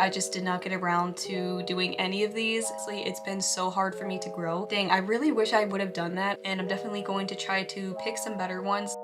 I just did not get around to doing any of these. Honestly, it's been so hard for me to grow. Dang, I really wish I would have done that, and I'm definitely going to try to pick some better ones.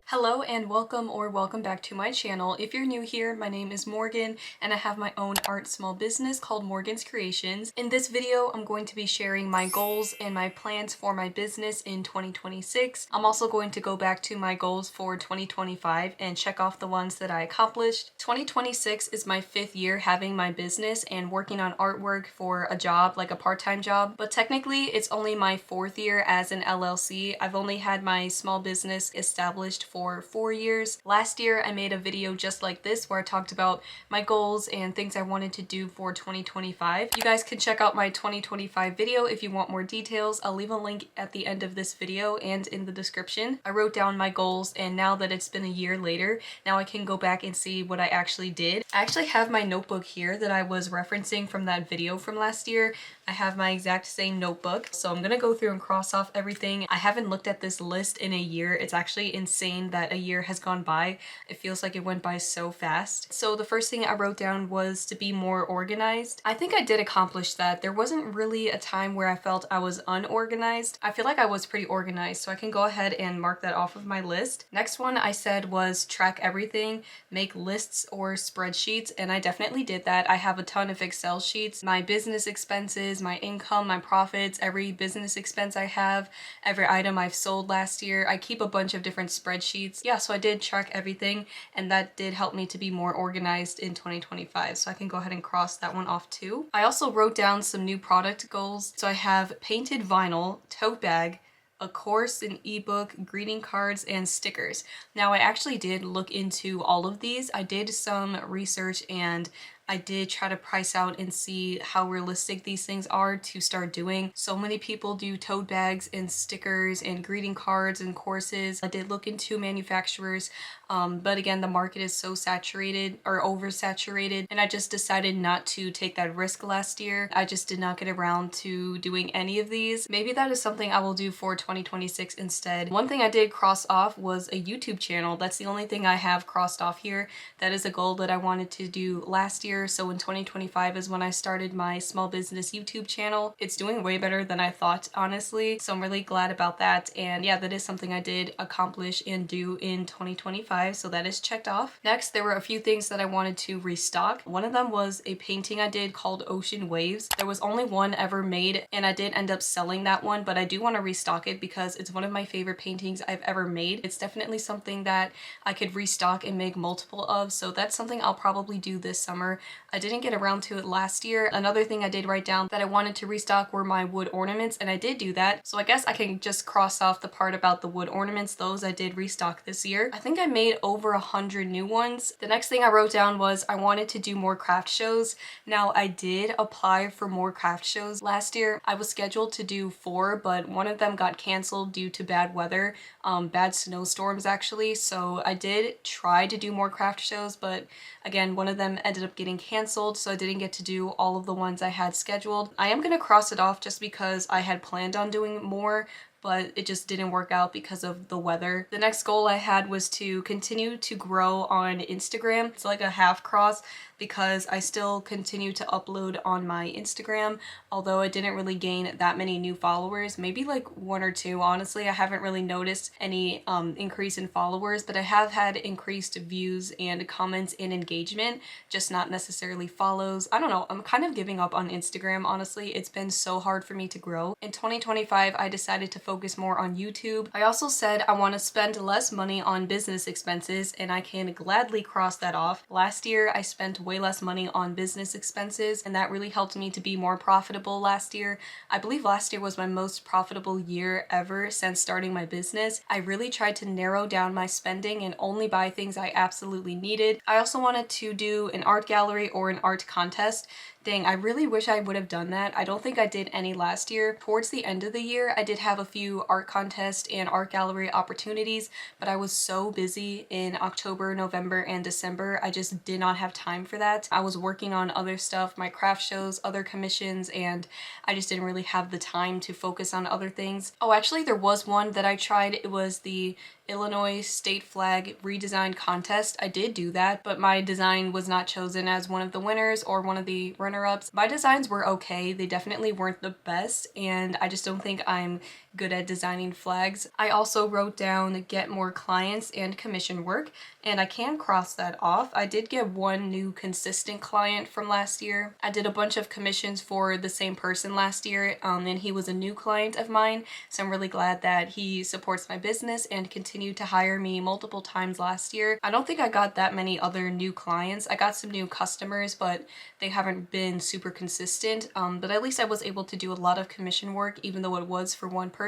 Hello and welcome back to my channel. If you're new here, my name is Morgan and I have my own art small business called Morgan's Creations. In this video, I'm going to be sharing my goals and my plans for my business in 2026. I'm also going to go back to my goals for 2025 and check off the ones that I accomplished. 2026 is my 5th year having my business and working on artwork for a job, like a part-time job, but technically it's only my 4th year as an LLC. I've only had my small business established for 4 years. Last year I made a video just like this where I talked about my goals and things I wanted to do for 2025. You guys can check out my 2025 video if you want more details. I'll leave a link at the end of this video and in the description. I wrote down my goals, and now that it's been a year later, now I can go back and see what I actually did. I actually have my notebook here that I was referencing from that video from last year. I have my exact same notebook, so I'm gonna go through and cross off everything. I haven't looked at this list in a year. It's actually insane that a year has gone by. It feels like it went by so fast. So the first thing I wrote down was to be more organized. I think I did accomplish that. There wasn't really a time where I felt I was unorganized. I feel like I was pretty organized, so I can go ahead and mark that off of my list. Next one I said was track everything, make lists or spreadsheets, and I definitely did that. I have a ton of Excel sheets, my business expenses, my income, my profits, every business expense I have, every item I've sold last year. I keep a bunch of different spreadsheets. Yeah, so I did track everything, and that did help me to be more organized in 2025. So I can go ahead and cross that one off too. I also wrote down some new product goals. So I have painted vinyl, tote bag, a course, an ebook, greeting cards, and stickers. Now I actually did look into all of these. I did some research and I did try to price out and see how realistic these things are to start doing. So many people do tote bags and stickers and greeting cards and courses. I did look into manufacturers, but again, the market is so saturated or oversaturated, and I just decided not to take that risk last year. I just did not get around to doing any of these. Maybe that is something I will do for 2026 instead. One thing I did cross off was a YouTube channel. That's the only thing I have crossed off here. That is a goal that I wanted to do last year. So in 2025 is when I started my small business YouTube channel. It's doing way better than I thought, honestly. So I'm really glad about that. And yeah, that is something I did accomplish and do in 2025. So that is checked off. Next, there were a few things that I wanted to restock. One of them was a painting I did called Ocean Waves. There was only one ever made, and I did end up selling that one, but I do want to restock it because it's one of my favorite paintings I've ever made. It's definitely something that I could restock and make multiple of. So that's something I'll probably do this summer. I didn't get around to it last year. Another thing I did write down that I wanted to restock were my wood ornaments, and I did do that. So I guess I can just cross off the part about the wood ornaments. Those I did restock this year. I think I made over 100 new ones. The next thing I wrote down was I wanted to do more craft shows. Now I did apply for more craft shows last year. I was scheduled to do 4, but one of them got canceled due to bad weather, bad snowstorms actually. So I did try to do more craft shows, but again, one of them ended up getting canceled, so I didn't get to do all of the ones I had scheduled. I am gonna cross it off just because I had planned on doing more, but it just didn't work out because of the weather. The next goal I had was to continue to grow on Instagram. It's like a half cross because I still continue to upload on my Instagram, although I didn't really gain that many new followers, maybe like 1 or 2. Honestly, I haven't really noticed any increase in followers, but I have had increased views and comments and engagement, just not necessarily follows. I don't know, I'm kind of giving up on Instagram, honestly. It's been so hard for me to grow. In 2025, I decided to focus more on YouTube. I also said I want to spend less money on business expenses, and I can gladly cross that off. Last year, I spent way less money on business expenses, and that really helped me to be more profitable last year. I believe last year was my most profitable year ever since starting my business. I really tried to narrow down my spending and only buy things I absolutely needed. I also wanted to do an art gallery or an art contest. Dang, I really wish I would have done that. I don't think I did any last year. Towards the end of the year, I did have a few art contest and art gallery opportunities, but I was so busy in October, November, and December. I just did not have time for that. I was working on other stuff, my craft shows, other commissions, and I just didn't really have the time to focus on other things. Oh, actually, there was one that I tried. It was the Illinois state flag redesign contest. I did do that, but my design was not chosen as one of the winners or one of the runner-ups. My designs were okay. They definitely weren't the best, and I just don't think I'm good at designing flags. I also wrote down get more clients and commission work, and I can cross that off. I did get one new consistent client from last year. I did a bunch of commissions for the same person last year, and he was a new client of mine, so I'm really glad that he supports my business and continued to hire me multiple times last year. I don't think I got that many other new clients. I got some new customers, but they haven't been super consistent, but at least I was able to do a lot of commission work, even though it was for one person.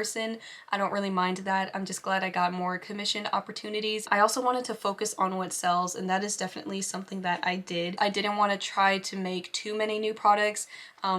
I don't really mind that. I'm just glad I got more commission opportunities. I also wanted to focus on what sells, and that is definitely something that I did. I didn't want to try to make too many new products.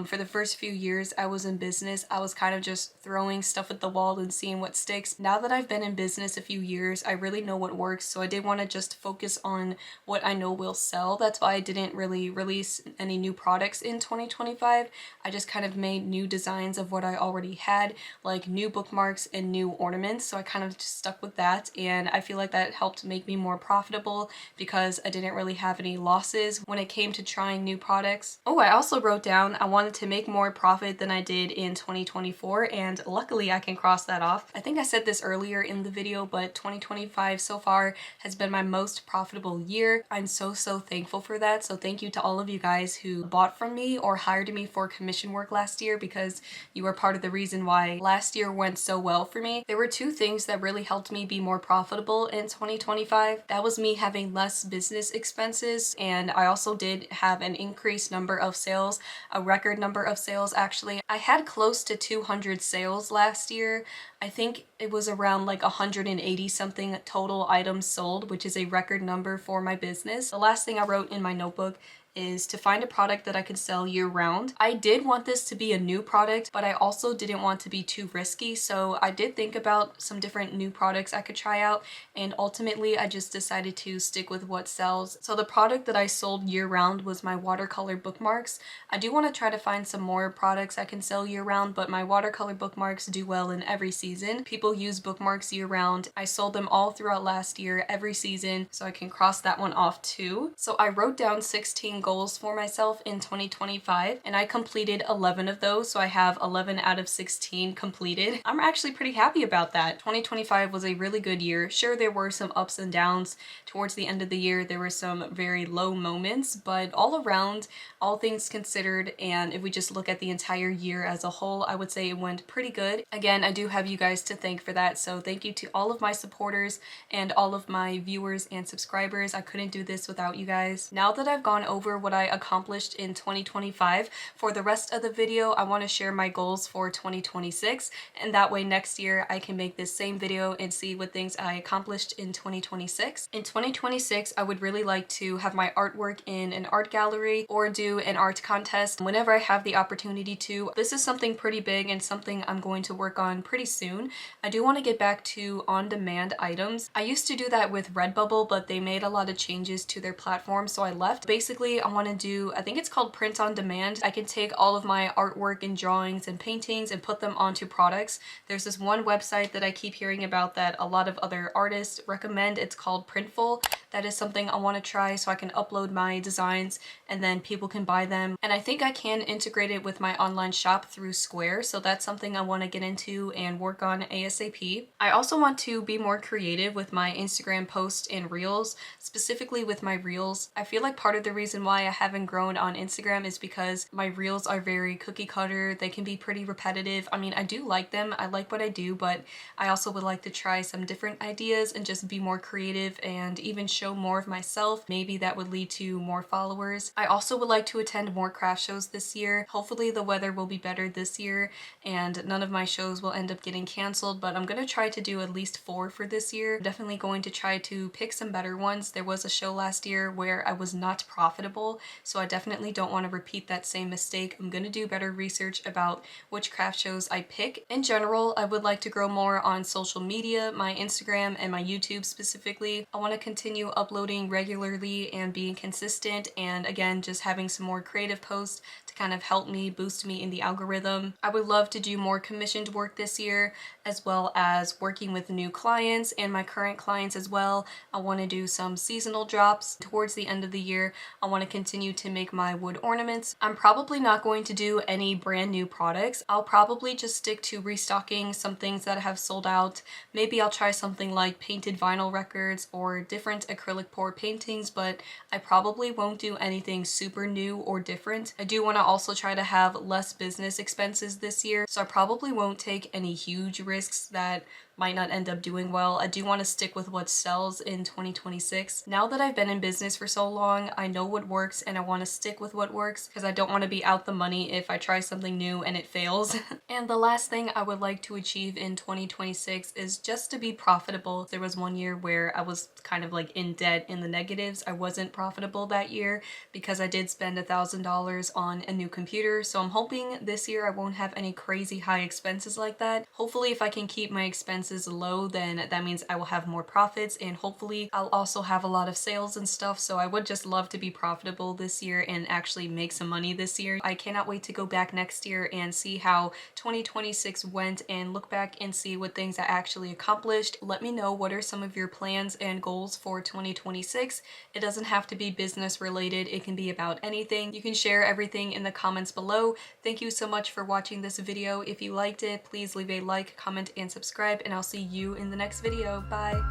For the first few years I was in business, I was kind of just throwing stuff at the wall and seeing what sticks. Now that I've been in business a few years, I really know what works, so I did want to just focus on what I know will sell. That's why I didn't really release any new products in 2025. I just kind of made new designs of what I already had, like new bookmarks and new ornaments, so I kind of just stuck with that, and I feel like that helped make me more profitable because I didn't really have any losses when it came to trying new products. Oh, I also wrote down I wanted to make more profit than I did in 2024, and luckily I can cross that off. I think I said this earlier in the video, but 2025 so far has been my most profitable year. I'm so thankful for that, so thank you to all of you guys who bought from me or hired me for commission work last year, because you were part of the reason why last year went so well for me. There were two things that really helped me be more profitable in 2025. That was me having less business expenses, and I also did have an increased number of sales, a record number of sales actually. I had close to 200 sales last year. I think it was around like 180 something total items sold, which is a record number for my business. The last thing I wrote in my notebook is to find a product that I could sell year round. I did want this to be a new product, but I also didn't want to be too risky, so I did think about some different new products I could try out, and ultimately I just decided to stick with what sells. So the product that I sold year round was my watercolor bookmarks. I do want to try to find some more products I can sell year round, but my watercolor bookmarks do well in every season. People use bookmarks year round. I sold them all throughout last year, every season, so I can cross that one off too. So I wrote down 16 goals for myself in 2025, and I completed 11 of those, so I have 11 out of 16 completed. I'm actually pretty happy about that. 2025 was a really good year. Sure, there were some ups and downs. Towards the end of the year, there were some very low moments, but all around, all things considered, and if we just look at the entire year as a whole, I would say it went pretty good. Again, I do have you guys to thank for that, so thank you to all of my supporters and all of my viewers and subscribers. I couldn't do this without you guys. Now that I've gone over what I accomplished in 2025, for the rest of the video, I want to share my goals for 2026, and that way next year I can make this same video and see what things I accomplished in 2026. In 2026, I would really like to have my artwork in an art gallery or do an art contest whenever I have the opportunity to. This is something pretty big and something I'm going to work on pretty soon. I do want to get back to on-demand items. I used to do that with Redbubble, but they made a lot of changes to their platform, so I left. Basically, I want to do, I think it's called print on demand. I can take all of my artwork and drawings and paintings and put them onto products. There's this one website that I keep hearing about that a lot of other artists recommend. It's called Printful. That is something I want to try, so I can upload my designs and then people can buy them. And I think I can integrate it with my online shop through Square, so that's something I want to get into and work on ASAP. I also want to be more creative with my Instagram posts and reels, specifically with my reels. I feel like part of the reason why I haven't grown on Instagram is because my reels are very cookie cutter. They can be pretty repetitive. I mean, I do like them. I like what I do, but I also would like to try some different ideas and just be more creative and even show more of myself. Maybe that would lead to more followers. I also would like to attend more craft shows this year. Hopefully the weather will be better this year and none of my shows will end up getting canceled, but I'm gonna try to do at least 4 for this year. Definitely going to try to pick some better ones. There was a show last year where I was not profitable profitable, so I definitely don't want to repeat that same mistake. I'm gonna do better research about which craft shows I pick. In general, I would like to grow more on social media, my Instagram and my YouTube specifically. I want to continue uploading regularly and being consistent, and again, just having some more creative posts to kind of help me boost me in the algorithm. I would love to do more commissioned work this year, as well as working with new clients and my current clients as well. I want to do some seasonal drops towards the end of the year. I want to continue to make my wood ornaments. I'm probably not going to do any brand new products. I'll probably just stick to restocking some things that have sold out. Maybe I'll try something like painted vinyl records or different acrylic pour paintings, but I probably won't do anything super new or different. I do want to also try to have less business expenses this year, so I probably won't take any huge risks that might not end up doing well. I do want to stick with what sells in 2026. Now that I've been in business for so long, I know what works and I want to stick with what works because I don't want to be out the money if I try something new and it fails. And the last thing I would like to achieve in 2026 is just to be profitable. There was one year where I was kind of like in debt, in the negatives. I wasn't profitable that year because I did spend $1,000 on a new computer. So I'm hoping this year I won't have any crazy high expenses like that. Hopefully if I can keep my expenses low, then that means I will have more profits, and hopefully I'll also have a lot of sales and stuff. So I would just love to be profitable this year and actually make some money this year. I cannot wait to go back next year and see how 2026 went and look back and see what things I actually accomplished. Let me know what are some of your plans and goals for 2026. It doesn't have to be business related. It can be about anything. You can share everything in the comments below. Thank you so much for watching this video. If you liked it, please leave a like, comment, and subscribe, and I'll see you in the next video. Bye!